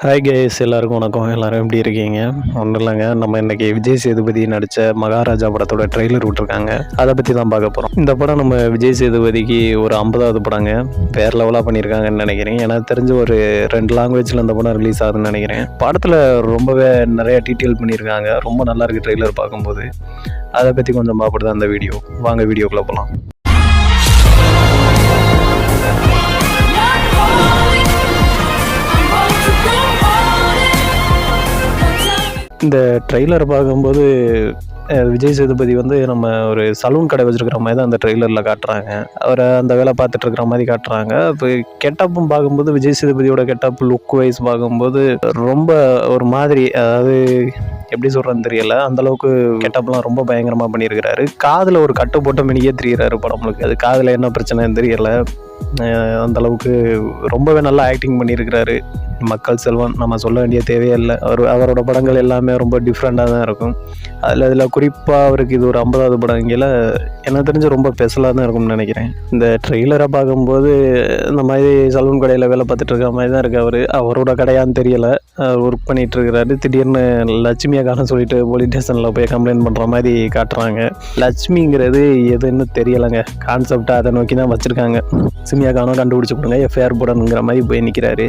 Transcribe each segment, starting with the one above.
Hi guys, எல்லாருக்கும் வணக்கம். எல்லோரும் எப்படி இருக்கீங்க? ஒன்றும் இல்லைங்க, நம்ம இன்றைக்கி விஜய் சேதுபதி நடித்த மகாராஜா படத்தோட ட்ரெய்லர் விட்ருக்காங்க. அதை பற்றி தான் பார்க்க போகிறோம். இந்த படம் நம்ம விஜய் சேதுபதிக்கு ஒரு 50வது படங்க. வேறு லெவலாக பண்ணியிருக்காங்கன்னு நினைக்கிறேன். எனக்கு தெரிஞ்ச ஒரு 2 லாங்குவேஜில் இந்த படம் ரிலீஸ் ஆகுதுன்னு நினைக்கிறேன். படத்தில் ரொம்பவே நிறைய டீட்டெயில் பண்ணியிருக்காங்க. ரொம்ப நல்லாயிருக்கு ட்ரெய்லர் பார்க்கும்போது. அதை பற்றி கொஞ்சம் பார்ப்பது தான் இந்த வீடியோ. வாங்க வீடியோக்குள்ளே போகலாம். இந்த ட்ரெய்லரை பார்க்கும்போது விஜய் சேதுபதி வந்து நம்ம ஒரு சலூன் கடை வச்சுருக்கிற மாதிரி தான் அந்த ட்ரெய்லரில் காட்டுறாங்க. அவரை அந்த வேலை பார்த்துட்ருக்கிற மாதிரி காட்டுறாங்க. இப்போ கெட்டப்பும் பார்க்கும்போது விஜய் சேதுபதியோட கெட்டப் லுக் வைஸ் பார்க்கும்போது ரொம்ப ஒரு மாதிரி, அதாவது எப்படி சொல்கிறேன்னு தெரியல, அந்தளவுக்கு கெட்டப்லாம் ரொம்ப பயங்கரமாக பண்ணியிருக்கிறாரு. காதில் ஒரு கட்டு போட்டு மினிக்கே தெரிகிறாரு படமுக்கு. அது காதில் என்ன பிரச்சனைன்னு தெரியலை. அந்தளவுக்கு ரொம்பவே நல்லா ஆக்டிங் பண்ணியிருக்கிறாரு. மக்கள் செல்வன், நம்ம சொல்ல வேண்டிய தேவையே இல்லை. அவரோட படங்கள் எல்லாமே ரொம்ப டிஃப்ரெண்ட்டாக தான் இருக்கும். அதில் குறிப்பாக அவருக்கு இது ஒரு 50வது படங்கில் எனக்கு தெரிஞ்சு ரொம்ப ஸ்பெஷலாக தான் இருக்கும்னு நினைக்கிறேன். இந்த ட்ரெய்லரை பார்க்கும்போது இந்த மாதிரி சலூன் கடையில் வேலை பார்த்துட்டு இருக்க மாதிரி தான் இருக்குது. அவரோட கடையான்னு தெரியலை, ஒர்க் பண்ணிகிட்டு இருக்கிறாரு. திடீர்னு லட்சுமியை காண சொல்லிட்டு போலீஸ் ஸ்டேஷனில் போய் கம்ப்ளைண்ட் பண்ணுற மாதிரி காட்டுறாங்க. லட்சுமிங்கிறது எதுன்னு தெரியலைங்க. கான்செப்டாக அதை நோக்கி தான் வச்சுருக்காங்க. லட்சுமியை காண கண்டுபிடிச்சி கொடுங்க, எஃப்ஐஆர் போடணுங்கிற மாதிரி போய் நிற்கிறாரு.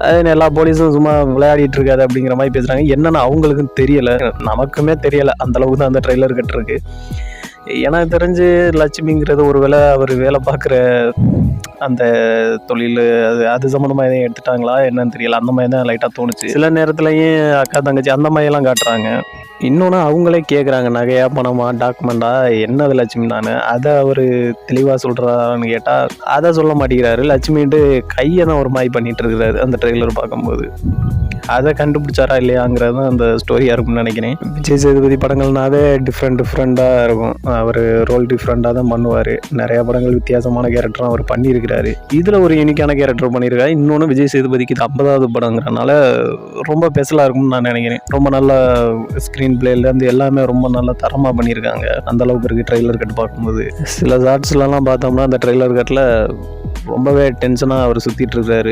அது எல்லா போலீஸும் சும்மா விளையாடிட்டு இருக்காது அப்படிங்கிற மாதிரி பேசுகிறாங்க. என்னென்னு அவங்களுக்கும் தெரியலை, நமக்குமே தெரியலை. அந்தளவுக்கு தான் அந்த ட்ரெய்லர் கட்டிருக்கு. எனக்கு தெரிஞ்சு லட்சுமிங்கிறது ஒரு வேளை அவர் வேலை பார்க்குற அந்த தொழில் அது சம்மந்தமாக எதையும் எடுத்துட்டாங்களா என்னன்னு தெரியல. அந்த மாதிரி தான் லைட்டாக தோணுச்சு. சில நேரத்துலையும் அக்கா தங்கச்சி அந்த மாதிரிலாம் காட்டுறாங்க. இன்னொன்று அவங்களே கேட்குறாங்க, நகையா பணமா டாக்குமெண்டா என்னது லட்சுமி நான், அதை அவர் தெளிவாக சொல்கிறான்னு கேட்டால் அதை சொல்ல மாட்டேங்கிறாரு. லட்சுமின்ட்டு கையை தான் ஒரு மாதிரி பண்ணிகிட்டு இருக்கிறாரு அந்த ட்ரெய்லர் பார்க்கும்போது. அதை கண்டுபிடிச்சாரா இல்லையாங்கிறது தான் அந்த ஸ்டோரியாக இருக்கும்னு நினைக்கிறேன். விஜய் சேதுபதி படங்கள்னாவே டிஃப்ரெண்ட்டாக இருக்கும். அவர் ரோல் டிஃப்ரெண்ட்டாக தான் பண்ணுவார். நிறையா படங்கள் வித்தியாசமான கேரக்டரும் அவர் பண்ணியிருக்கிறாரு. இதில் ஒரு யூனிக்கான கேரக்டர் பண்ணியிருக்காரு. இன்னொன்று விஜய் சேதுபதிக்கு இது 50வது படங்கிறனால ரொம்ப ஸ்பெஷலாக இருக்கும்னு நான் நினைக்கிறேன். ரொம்ப நல்ல ஸ்க்ரீன் பிளேலேருந்து எல்லாமே ரொம்ப நல்லா தரமாக பண்ணியிருக்காங்க. அந்தளவுக்கு இருக்குது ட்ரெய்லர் கட் பார்க்கும்போது. சில ஷார்ட்ஸ்லாம் பார்த்தோம்னா அந்த ட்ரெய்லர் கட்டில் ரொம்பவே டென்ஷனாக அவர் சுற்றிட்டு இருக்காரு.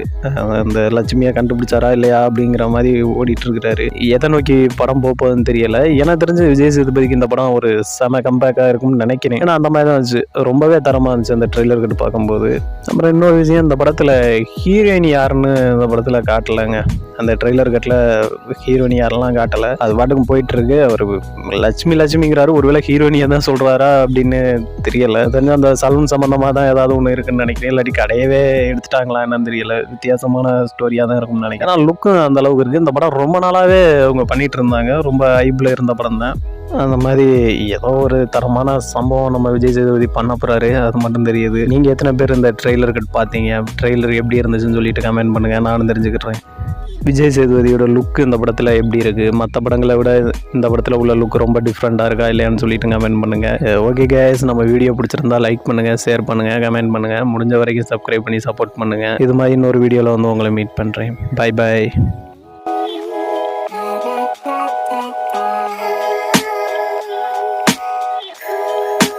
அந்த லட்சுமியை கண்டுபிடிச்சாரா இல்லையா அப்படிங்கிற மாதிரி ஓடிட்டுருக்கிறாரு. எதை நோக்கி படம் போகுதுன்னு தெரியலை. எனக்கு தெரிஞ்சு விஜய் சேதுபதிக்கு இந்த படம் ஒரு செம கம்பேக்காக இருக்கும்னு நினைக்கிறேன். ஏன்னா அந்த மாதிரி தான் இருந்துச்சு, ரொம்பவே தரமாக இருந்துச்சு அந்த ட்ரெய்லர் கட்டு பார்க்கும்போது. அப்புறம் இன்னொரு விஷயம், இந்த படத்தில் ஹீரோயின் யாருன்னு இந்த படத்தில் காட்டலைங்க. அந்த ட்ரெய்லர் கட்டில் ஹீரோயினி யாரெல்லாம் காட்டலை. அது பாட்டுக்கும் போயிட்டுருக்கு. அவர் லட்சுமிங்கிறாரு, ஒருவேளை ஹீரோயினியை தான் சொல்கிறாரா அப்படின்னு தெரியலை. தெரிஞ்சு அந்த சலூன் சம்மந்தமாக தான் ஏதாவது ஒன்று இருக்குன்னு நினைக்கிறேன். இல்லாட்டி கடையவே எடுத்துட்டாங்களா என்னன்னு தெரியல. வித்தியாசமான ஸ்டோரியாக தான் இருக்கும்னு நினைக்கிறேன். ஆனால் லுக்கும் அந்த அளவுக்கு இருக்குது. இந்த படம் ரொம்ப நாளாகவே அவங்க பண்ணிகிட்டு இருந்தாங்க. ரொம்ப ஹைப்பில் இருந்த படம் தான். அந்த மாதிரி ஏதோ ஒரு தரமான சம்பவம் நம்ம விஜய் சேதுபதி பண்ண போகிறாரு, அது மட்டும் தெரியுது. நீங்கள் எத்தனை பேர் இந்த ட்ரெய்லர் கட் பார்த்தீங்க? ட்ரெய்லர் எப்படி இருந்துச்சுன்னு சொல்லிட்டு கமெண்ட் பண்ணுங்கள், நானும் தெரிஞ்சுக்கிட்டுறேன். விஜய் சேதுபதியோட லுக் இந்த படத்தில் எப்படி இருக்குது, மற்ற படங்களை விட இந்த படத்தில் உள்ள லுக் ரொம்ப டிஃப்ரெண்ட்டாக இருக்கா இல்லையான்னு சொல்லிட்டு கமெண்ட் பண்ணுங்கள். ஓகே கைஸ், நம்ம வீடியோ பிடிச்சிருந்தா லைக் பண்ணுங்கள், ஷேர் பண்ணுங்கள், கமெண்ட் பண்ணுங்கள். முடிஞ்ச வரைக்கும் சப்ஸ்கிரைப் பண்ணி சப்போர்ட் பண்ணுங்கள். இது மாதிரி இன்னொரு வீடியோவில் வந்து உங்களை மீட் பண்ணுறேன். Bye bye.